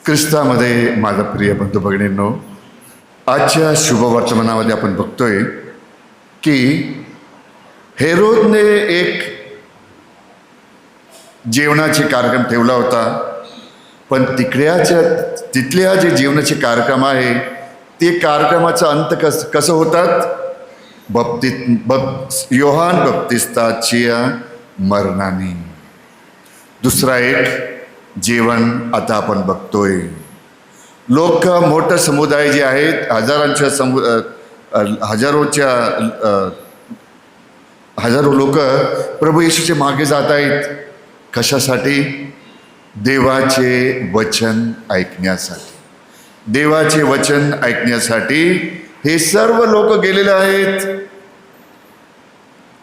ख्रिस्तामध्ये माझा प्रिय बंधू भगिनींनो, आजच्या शुभवर्तमानामध्ये आपण बघतोय की हेरोदने एक जेवणाचे कार्यक्रम ठेवला होता, पण तिथल्या जे जेवणाचे कार्यक्रम आहे ते कार्यक्रमाचा अंत कसं होतात? योहान बप्तिस्ताच्या मरणाने. दुसरा एक जेवण आता आपण बघतोय. लोक मोठं समुदाय जे आहेत, हजारो लोक प्रभू येशूचे मागे जात आहेत. कशासाठी? देवाचे वचन ऐकण्यासाठी. देवाचे वचन ऐकण्यासाठी हे सर्व लोक गेलेले आहेत.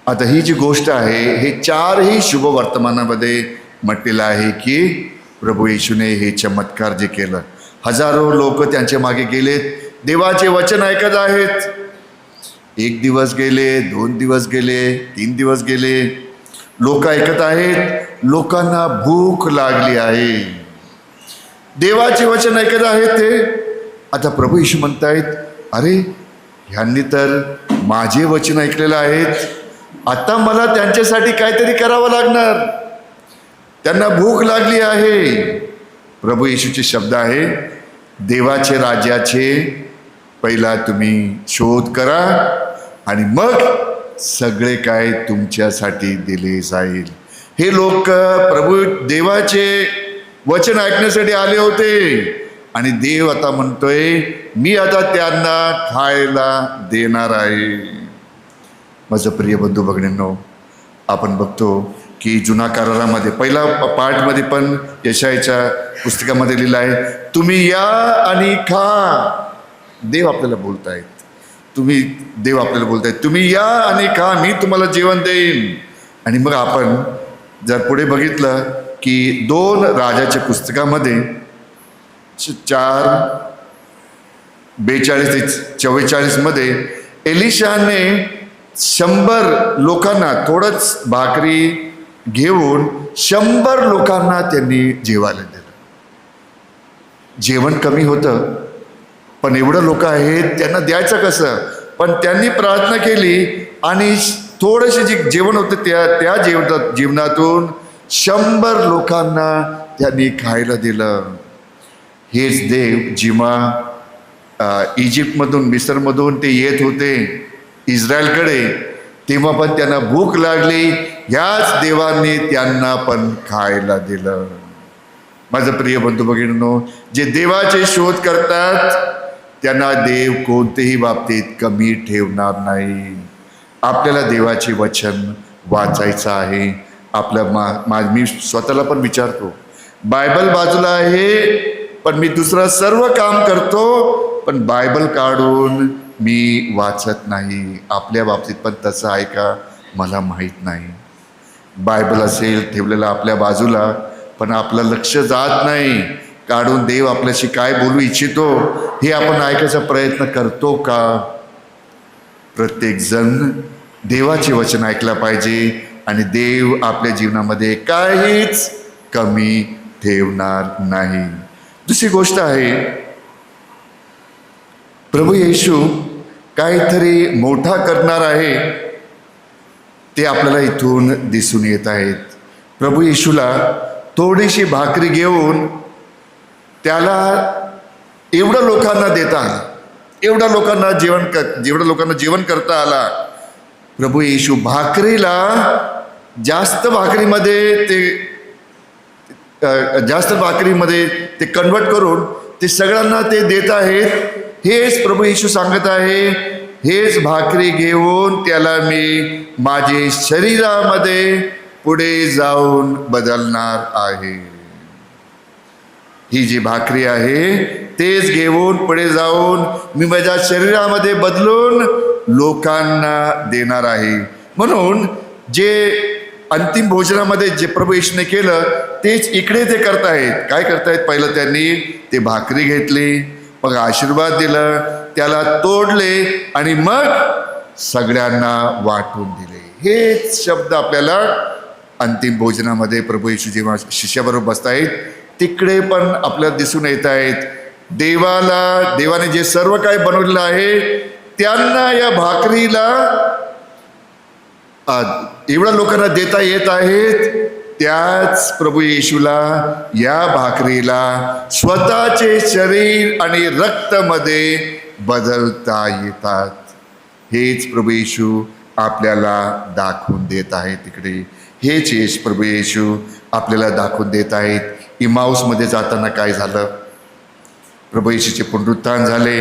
आता ही जी गोष्ट आहे, हे चारही शुभ वर्तमानामध्ये म्हटलेलं आहे की प्रभू येशूने हे चमत्कार जे केलं, हजारो लोक त्यांच्या मागे गेलेत, देवाचे वचन ऐकत आहेत. 1 दिवस गेले, 2 दिवस गेले, 3 दिवस गेले, लोक ऐकत आहेत. लोकांना भूक लागली आहे, देवाचे वचन ऐकत आहेत ते. आता प्रभू येशू म्हणतायत, अरे ह्यांनी तर माझे वचन ऐकलेलं आहेत, आता मला त्यांच्यासाठी काहीतरी करावं लागणार. त्यांना भूक लागली आहे. प्रभू येशूचे शब्द आहे, देवाचे राज्याचे पहिला तुम्ही शोध करा आणि मग सगळे काय तुमच्यासाठी दिले जाईल. हे लोक प्रभू देवाचे वचन ऐकण्यासाठी आले होते आणि देव आता म्हणतोय, मी आता त्यांना खायला देणार आहे. माझं प्रिय बंधू भगिनींनो, आपण बघतो की जुना करारामध्ये पहिला पाठमध्ये पण यशायाच्या पुस्तकामध्ये लिहिलं आहे, तुम्ही या आणि खा. देव आपल्याला बोलतायत, देव आपल्याला बोलतायत, तुम्ही या आणि खा, मी तुम्हाला जेवण देईन. आणि मग आपण जर पुढे बघितलं की 2 राजाच्या पुस्तकामध्ये 4:42-44 मध्ये एलिशाने 100 लोकांना थोडंच भाकरी घेऊन 100 लोकांना त्यांनी जेवायला दिलं. जेवण कमी होतं, पण एवढं लोक आहेत, त्यांना द्यायचं कसं? पण त्यांनी प्रार्थना केली आणि थोडेसे जे जेवण होतं त्या जेवणातून 100 लोकांना त्यांनी खायला दिलं. हेच देव जेव्हा इजिप्तमधून, मिस्रमधून ते येत होते इस्रायलकडे, तेव्हा पण त्यांना भूक लागली, ह्याच देवाने त्यांना पण खायला दिलं. माझं प्रिय बंधू भगिनींनो, जे देवाचे शोध करतात त्यांना देव कोणत्याही बाबतीत कमी ठेवणार नाही. आपल्याला देवाचे वचन वाचायचं आहे. मी स्वतःला पण विचारतो, बायबल बाजूला आहे पण मी दुसरं सर्व काम करतो, पण बायबल काढून मी वाचत नाही. आपल्या बाबतीत पण तसं आहे का मला माहीत नाही. बायबल असेल ठेवलेलं आपल्या बाजूला, पण आपलं लक्ष जात नाही. काढून देव आपल्याशी काय बोलू इच्छितो हे आपण ऐकायचा प्रयत्न करतो का? प्रत्येक जण देवाचे वचन ऐकला पाहिजे आणि देव आपल्या जीवनामध्ये काहीच कमी ठेवणार नाही. दुसरी गोष्ट आहे, प्रभू येशू काहीतरी मोठा करणार आहे ते आपल्याला इथून दिसून येत आहेत. प्रभू येशूला थोडीशी भाकरी घेऊन त्याला एवढ्या लोकांना देता आला, जेवढ्या लोकांना जेवण करता आला. प्रभू येशू भाकरीला जास्त भाकरीमध्ये ते कन्वर्ट करून ते सगळ्यांना ते देत आहेत. हेच प्रभू येशू सांगत आहे, हेच भाकरी घेऊन त्याला मी माझे शरीरामध्ये पुढे जाऊन बदलणार आहे. ही जी भाकरी आहे तेच घेऊन पुढे जाऊन मी माझ्या शरीरामध्ये बदलून लोकांना देणार आहे. म्हणून जे अंतिम भोजनामध्ये जे प्रभू येशूने केलं तेच इकडे ते करतायत. काय करतायत? पहिलं त्यांनी ते भाकरी घेतली, मग आशीर्वाद दिलं, त्याला तोडले आणि मग सगळ्यांना वाटून दिले. हेच शब्द आपल्याला अंतिम भोजनामध्ये प्रभू येशू जेव्हा शिष्याबरोबर बसतायत तिकडे पण आपल्याला दिसून येत आहेत. देवाने जे सर्व काही बनवलेलं आहे त्यांना या भाकरीला एवढ्या लोकांना देता येत आहेत. त्याच प्रभू येशूला या भाकरीला स्वतःचे शरीर आणि रक्तमध्ये बदलता येतात. हेच प्रभू येशू आपल्याला दाखवून देत आहे. तिकडे हेच येश प्रभू येशू आपल्याला दाखवून देत आहेत. इमाऊसमध्ये जाताना काय झालं? प्रभू येशूचे पुनरुत्थान झाले.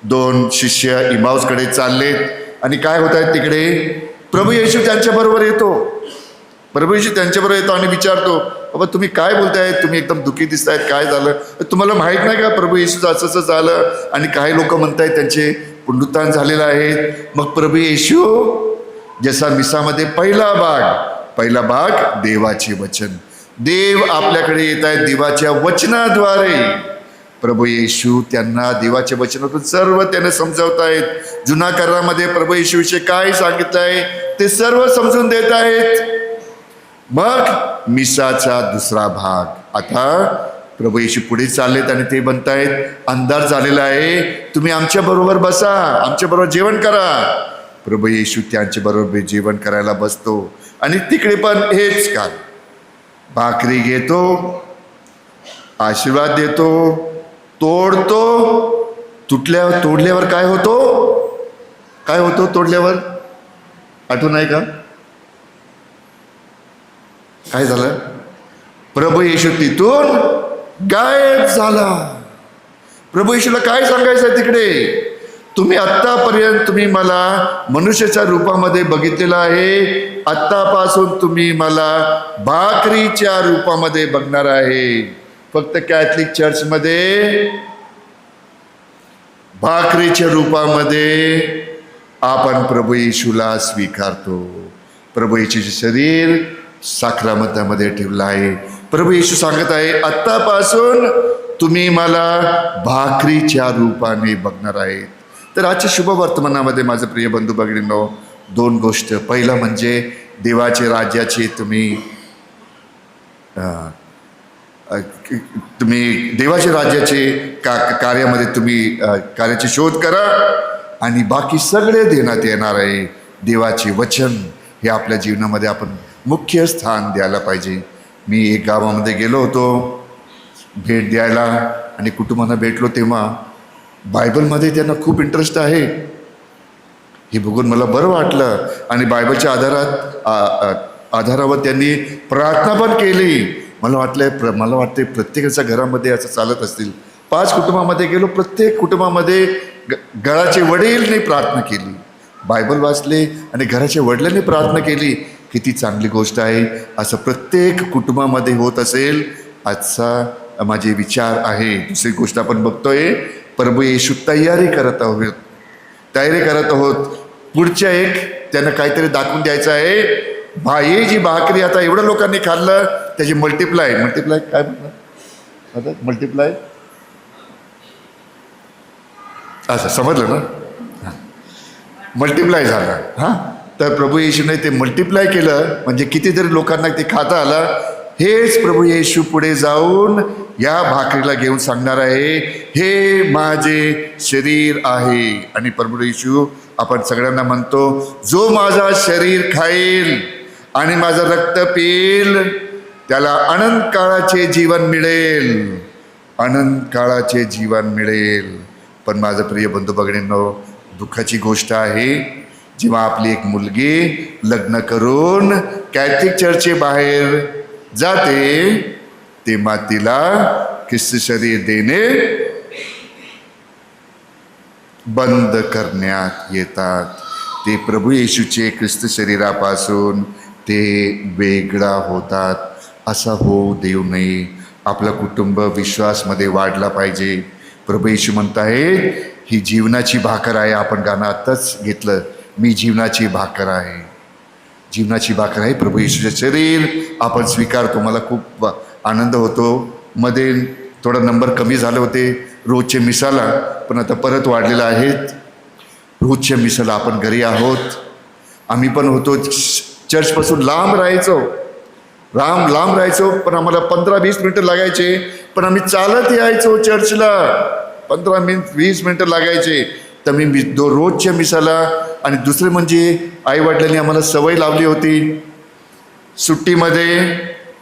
2 शिष्य इमाऊसकडे चाललेत आणि काय होत आहेत तिकडे? प्रभू येशू त्यांच्याबरोबर येतो. प्रभू येशू त्यांच्याबरोबर येतो आणि विचारतो, बाबा तुम्ही काय बोलतायत? तुम्ही एकदम दुःखी दिसतायत, काय झालं? तुम्हाला माहीत नाही का प्रभू येशूचं असं असं झालं? आणि काही लोक म्हणतायत त्यांचे पुनरुत्थान झालेलं आहे. मग प्रभू येशू जसा मिसामध्ये पहिला भाग देवाचे वचन, देव आपल्याकडे येत आहेत देवाच्या वचनाद्वारे. प्रभू येशू त्यांना देवाच्या वचनातून सर्व त्यांना समजावत आहेत. जुना करारामध्ये प्रभू येशूविषयी काय सांगितलं आहे ते सर्व समजून देत आहेत. मग मिसाचा दुसरा भाग, आता प्रभू येशू पुढे चाललेत आणि ते म्हणतायत, अंधार झालेला आहे, तुम्ही आमच्या बरोबर बसा, आमच्या बरोबर जेवण करा. प्रभू येशू त्यांच्या बरोबर जेवण करायला बसतो आणि तिकडे पण हेच काय, भाकरी घेतो, आशीर्वाद देतो, तोडतो. तोडल्यावर काय होतो तोडल्यावर? आठवण आहे का? काय झालं? प्रभू येशू तिथून गायब झाला. प्रभू येशूला काय सांगायचं तिकडे? तुम्ही आत्तापर्यंत तुम्ही मला मनुष्याच्या रूपामध्ये बघितलेलं आहे, आत्तापासून तुम्ही मला भाकरीच्या रूपामध्ये बघणार आहे. फक्त कॅथलिक चर्चमध्ये भाकरीच्या रूपामध्ये आपण प्रभू येशूला स्वीकारतो. प्रभू येशूचे शरीर साक्रामेंतामध्ये ठेवलं आहे. प्रभू येशू सांगत आहे, आत्तापासून तुम्ही मला भाकरीच्या रूपाने बघणार आहेत. तर आजच्या शुभ वर्तमानामध्ये माझे प्रिय बंधू भगिनींनो, 2 गोष्ट. पहिला म्हणजे देवाचे राज्याचे तुम्ही देवाच्या राज्याचे कार्यामध्ये तुम्ही कार्याचे शोध करा आणि बाकी सगळे देण्यात येणार आहे. देवाचे वचन हे आपल्या जीवनामध्ये आपण मुख्य स्थान द्यायला पाहिजे. मी एक गावामध्ये गेलो होतो भेट द्यायला आणि कुटुंबांना भेटलो, तेव्हा बायबलमध्ये त्यांना खूप इंटरेस्ट आहे. हे बघून मला बरं वाटलं आणि बायबलच्या आधारावर त्यांनी प्रार्थना पण केली. मला वाटते प्रत्येकाच्या घरामध्ये असं चालत असतील. 5 कुटुंबामध्ये गेलो, प्रत्येक कुटुंबामध्ये घराचे वडीलने प्रार्थना केली, बायबल वाचले आणि घराच्या वडिलांनी प्रार्थना केली. किती चांगली गोष्ट आहे. असं प्रत्येक कुटुंबामध्ये होत असेल आजचा माझे विचार आहे. दुसरी गोष्ट आपण बघतोय, प्रभू येशू तयारी करत आहोत. पुढच्या एक त्यांना काहीतरी दाखवून द्यायचं आहे. ही जी भाकरी आता एवढ्या लोकांनी खाल्लं त्याची मल्टिप्लाय काय म्हणतात? मल्टिप्लाय असं समजलं ना? मल्टिप्लाय झालं. हां, तर प्रभू येशूने ते मल्टिप्लाय केलं म्हणजे कितीतरी लोकांना ते खाता आलं. हेच प्रभू येशू पुढे जाऊन या भाकरीला घेऊन सांगणार आहे, हे माझे शरीर आहे. आणि प्रभू येशू आपण सगळ्यांना म्हणतो, जो माझा शरीर खाईल आणि माझं रक्त पिईल त्याला अनंत काळाचे जीवन मिळेल, अनंत काळाचे जीवन मिळेल. पण माझं प्रिय बंधू भगिनींनो, दुःखाची गोष्ट आहे, जेव्हा आपली एक मुलगी लग्न करून कॅथलिक चर्चे बाहेर जाते तेव्हा तिला ख्रिस्त शरीर देणे बंद करण्यात येतात. ते प्रभू येशूचे ख्रिस्त शरीरापासून ते वेगळा होतात. असा होऊ देऊ नये. आपलं कुटुंब विश्वासमध्ये वाढला पाहिजे. प्रभू येशू म्हणतायत, ही जीवनाची भाकर आहे. आपण गाणं आत्ताच घेतलं, मी जीवनाची भाकर आहे. जीवनाची भाकर आहे प्रभू येशूचे शरीर आपण स्वीकारतो. मला खूप आनंद होतो. मध्ये थोडा नंबर कमी झाले होते रोजचे मिसाला, पण आता परत वाढलेला आहेत. रोजच्या मिसाला आपण घरी आहोत. आम्ही पण होतो चर्चपासून लांब राहायचो. लांब राहायचो, पण आम्हाला 15-20 मिनटं लागायचे, पण आम्ही चालत यायचो चर्चला. 15-20 मिनटं लागायचे. तर मी रोजच्या मिसाला. आणि दुसरे म्हणजे आईवडिलांनी आम्हाला सवय लावली होती, सुट्टीमध्ये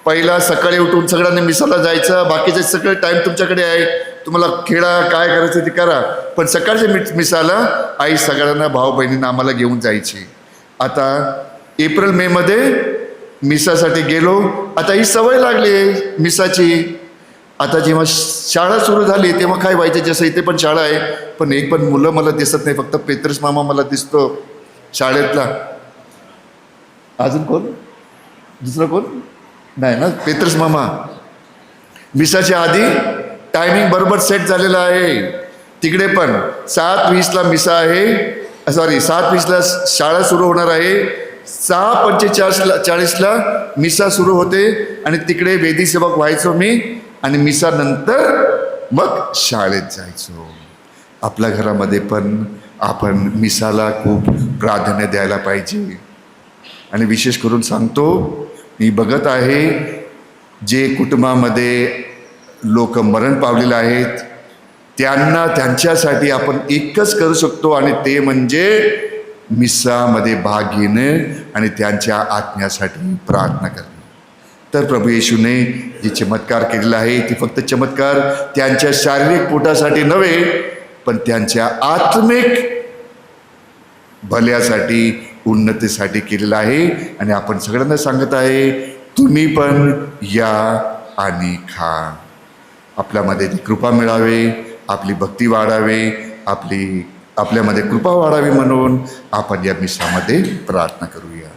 पहिला सकाळी उठून सगळ्यांनी मिसाला जायचं. बाकीचे सगळे टाईम तुमच्याकडे आहे, तुम्हाला खेळा, काय करायचं ते करा, पण सकाळच्या मिसाला आई सगळ्यांना भाऊ बहिणींना आम्हाला घेऊन जायची. आता एप्रिल मे मध्ये मिसासाठी गेलो. आता ही सवय लागली आहे मिसाची. आता जेव्हा शाळा सुरू झाली तेव्हा काय व्हायचे, जसं इथे पण शाळा आहे, पण एक पण मुलं मला दिसत नाही, फक्त पेत्रस मामा मला दिसतो शाळेतला. अजून कोण, दुसरं कोण नाही ना, पेत्रस मामा. मिसाच्या आधी टायमिंग बरोबर सेट झालेला आहे. तिकडे पण 7:20ला मिसा आहे, 7:20ला शाळा सुरू होणार आहे. 6:45ला मिसा सुरू होते आणि तिकडे वेदी सेवक व्हायचो मी. आणि मिसा नंतर मग शाळेत जायचो. आपल्या घरामध्ये पण आपण मिसाला खूप प्राधान्य द्यायला पाहिजे. आणि विशेष करून सांगतो, मी बघत आहे जे कुटुंबामध्ये लोक मरण पावलेले आहेत त्यांच्यासाठी आपण एकच करू शकतो, आणि ते म्हणजे मिसामध्ये भाग घेणे आणि त्यांच्या आत्म्यासाठी प्रार्थना करणे. तर प्रभू येशूने जे चमत्कार केलेला आहे ते फक्त चमत्कार त्यांच्या शारीरिक पोटासाठी नव्हे, पण त्यांच्या आत्मिक भल्यासाठी, उन्नतीसाठी केलेला आहे. आणि आपण सगळ्यांना सांगत आहे, तुम्ही पण या आणि खा. आपल्यामध्ये ती कृपा मिळावे, आपली भक्ती वाढावे, आपल्यामध्ये कृपा वाढावी म्हणून आपण या मिसामध्ये प्रार्थना करूया.